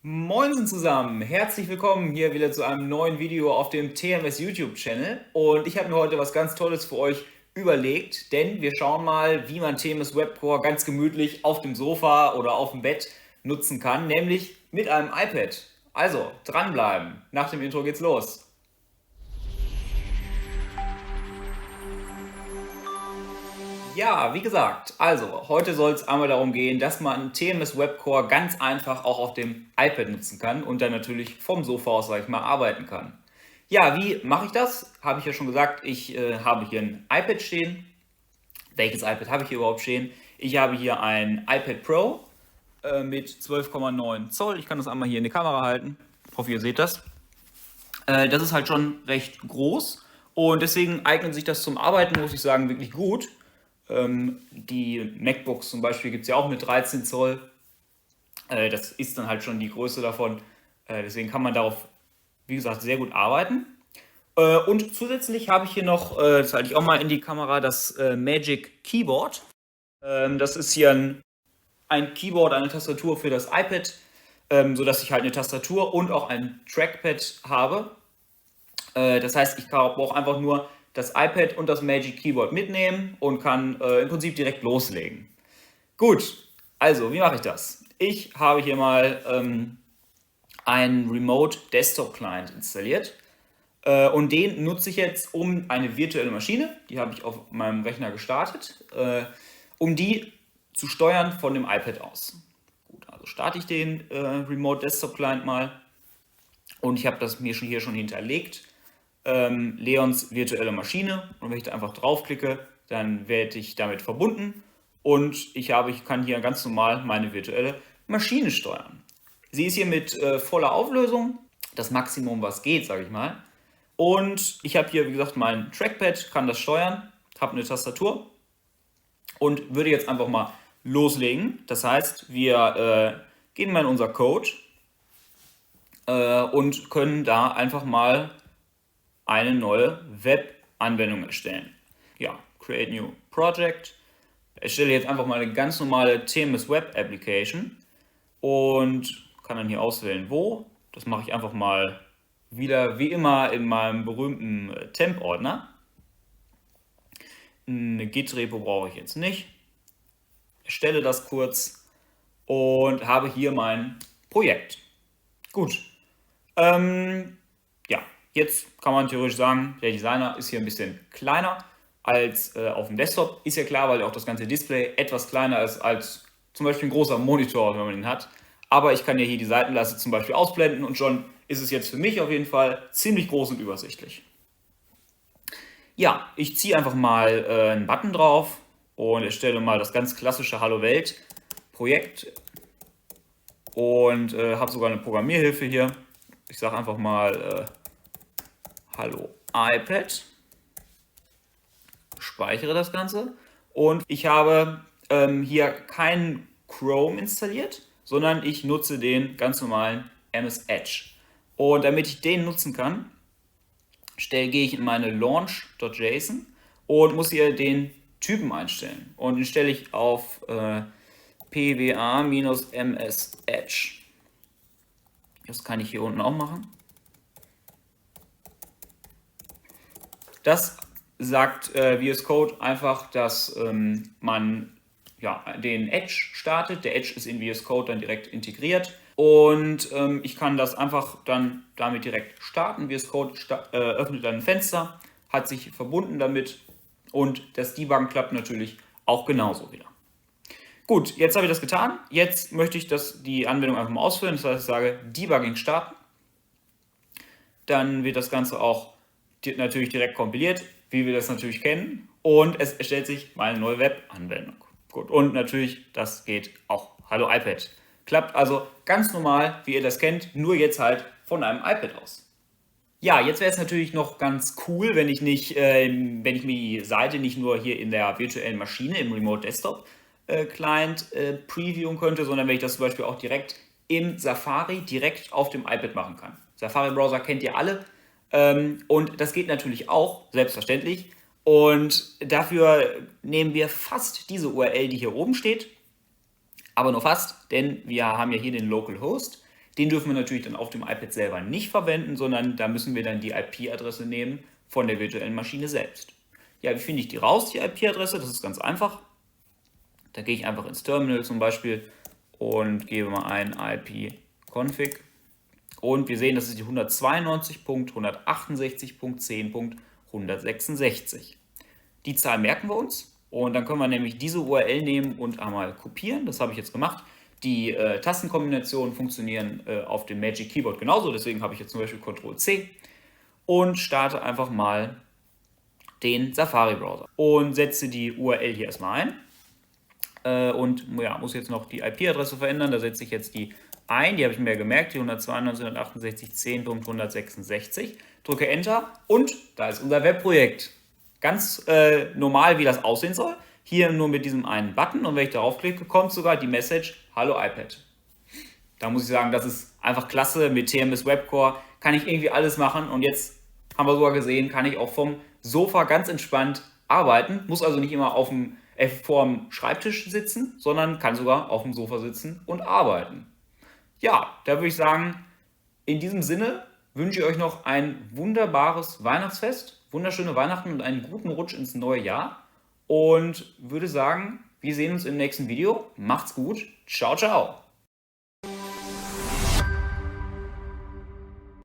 Moinsen zusammen, herzlich willkommen hier wieder zu einem neuen Video auf dem TMS YouTube-Channel und ich habe mir heute was ganz Tolles für euch überlegt, denn wir schauen mal, wie man TMS Webcore ganz gemütlich auf dem Sofa oder auf dem Bett nutzen kann, nämlich mit einem iPad. Also, dranbleiben, nach dem Intro geht's los. Ja, wie gesagt, also heute soll es einmal darum gehen, dass man TMS Webcore ganz einfach auch auf dem iPad nutzen kann und dann natürlich vom Sofa aus, sag ich mal, arbeiten kann. Ja, wie mache ich das? Habe ich ja schon gesagt, ich habe hier ein iPad stehen. Welches iPad habe ich hier überhaupt stehen? Ich habe hier ein iPad Pro mit 12,9 Zoll. Ich kann das einmal hier in die Kamera halten. Ich hoffe, ihr seht das. Das ist halt schon recht groß und deswegen eignet sich das zum Arbeiten, muss ich sagen, wirklich gut. Die MacBooks zum Beispiel gibt es ja auch mit 13 Zoll. Das ist dann halt schon die Größe davon. Deswegen kann man darauf, wie gesagt, sehr gut arbeiten. Und zusätzlich habe ich hier noch, das halte ich auch mal in die Kamera, das Magic Keyboard. Das ist hier ein Keyboard, eine Tastatur für das iPad, sodass ich halt eine Tastatur und auch ein Trackpad habe. Das heißt, ich brauche einfach nur das iPad und das Magic Keyboard mitnehmen und kann im Prinzip direkt loslegen. Gut, also wie mache ich das? Ich habe hier mal einen Remote Desktop Client installiert und den nutze ich jetzt um eine virtuelle Maschine, die habe ich auf meinem Rechner gestartet, um die zu steuern von dem iPad aus. Gut, also starte ich den Remote Desktop Client mal und ich habe das mir hier schon hinterlegt. Leons virtuelle Maschine und wenn ich da einfach draufklicke, dann werde ich damit verbunden und ich kann hier ganz normal meine virtuelle Maschine steuern. Sie ist hier mit voller Auflösung, das Maximum, was geht, sage ich mal. Und ich habe hier, wie gesagt, mein Trackpad, kann das steuern, habe eine Tastatur und würde jetzt einfach mal loslegen. Das heißt, wir gehen mal in unser Code und können da einfach mal eine neue Web-Anwendung erstellen. Ja, Create New Project. Erstelle jetzt einfach mal eine ganz normale TMS Web Application und kann dann hier auswählen, wo. Das mache ich einfach mal wieder wie immer in meinem berühmten Temp-Ordner. Eine Git-Repo brauche ich jetzt nicht. Erstelle das kurz und habe hier mein Projekt. Gut. Ja, jetzt kann man theoretisch sagen, der Designer ist hier ein bisschen kleiner als auf dem Desktop. Ist ja klar, weil auch das ganze Display etwas kleiner ist als zum Beispiel ein großer Monitor, wenn man ihn hat. Aber ich kann ja hier die Seitenleiste zum Beispiel ausblenden und schon ist es jetzt für mich auf jeden Fall ziemlich groß und übersichtlich. Ja, ich ziehe einfach mal einen Button drauf und erstelle mal das ganz klassische Hallo Welt Projekt und habe sogar eine Programmierhilfe hier. Ich sage einfach mal Hallo iPad, speichere das Ganze und ich habe hier keinen Chrome installiert, sondern ich nutze den ganz normalen MS Edge. Und damit ich den nutzen kann, gehe ich in meine launch.json und muss hier den Typen einstellen. Und den stelle ich auf pwa-ms Edge. Das kann ich hier unten auch machen. Das sagt VS Code einfach, dass man den Edge startet. Der Edge ist in VS Code dann direkt integriert und ich kann das einfach dann damit direkt starten. VS Code öffnet dann ein Fenster, hat sich verbunden damit und das Debuggen klappt natürlich auch genauso wieder. Gut, jetzt habe ich das getan. Jetzt möchte ich die Anwendung einfach mal ausführen. Das heißt, ich sage Debugging starten. Dann wird das Ganze auch natürlich direkt kompiliert, wie wir das natürlich kennen. Und es erstellt sich meine neue Web-Anwendung. Gut, und natürlich, das geht auch. Hallo iPad. Klappt also ganz normal, wie ihr das kennt, nur jetzt halt von einem iPad aus. Ja, jetzt wäre es natürlich noch ganz cool, wenn ich mir die Seite nicht nur hier in der virtuellen Maschine, im Remote Desktop Client previewen könnte, sondern wenn ich das zum Beispiel auch direkt im Safari direkt auf dem iPad machen kann. Safari-Browser kennt ihr alle und das geht natürlich auch, selbstverständlich. Und dafür nehmen wir fast diese URL, die hier oben steht, aber nur fast, denn wir haben ja hier den Localhost. Den dürfen wir natürlich dann auf dem iPad selber nicht verwenden, sondern da müssen wir dann die IP-Adresse nehmen von der virtuellen Maschine selbst. Ja, wie finde ich die raus, die IP-Adresse? Das ist ganz einfach. Da gehe ich einfach ins Terminal zum Beispiel und gebe mal ein ip-config. Und wir sehen, das ist die 192.168.10.166. Die Zahl merken wir uns und dann können wir nämlich diese URL nehmen und einmal kopieren. Das habe ich jetzt gemacht. Die Tastenkombinationen funktionieren auf dem Magic Keyboard genauso, deswegen habe ich jetzt zum Beispiel Ctrl+C und starte einfach mal den Safari-Browser und setze die URL hier erstmal ein. Und ja, muss jetzt noch die IP-Adresse verändern, da setze ich jetzt die ein, die habe ich mir gemerkt, die 192.168.10.166, drücke Enter und da ist unser Webprojekt. Ganz normal, wie das aussehen soll. Hier nur mit diesem einen Button und wenn ich darauf klicke, kommt sogar die Message Hallo iPad. Da muss ich sagen, das ist einfach klasse. Mit TMS Webcore kann ich irgendwie alles machen und jetzt haben wir sogar gesehen, kann ich auch vom Sofa ganz entspannt arbeiten. Muss also nicht immer vorm Schreibtisch sitzen, sondern kann sogar auf dem Sofa sitzen und arbeiten. Ja, da würde ich sagen, in diesem Sinne wünsche ich euch noch ein wunderbares Weihnachtsfest, wunderschöne Weihnachten und einen guten Rutsch ins neue Jahr. Und würde sagen, wir sehen uns im nächsten Video. Macht's gut. Ciao, ciao.